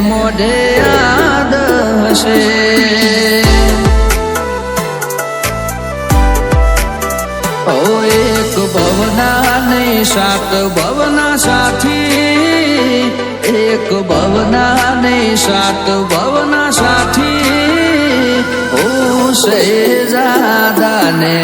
મોઢે યાદ હશે એક ભવના નહીં સાત ભવના સાથી એક ભવના નહીં સાત ભવના સાથી ઓ શહેજાદાને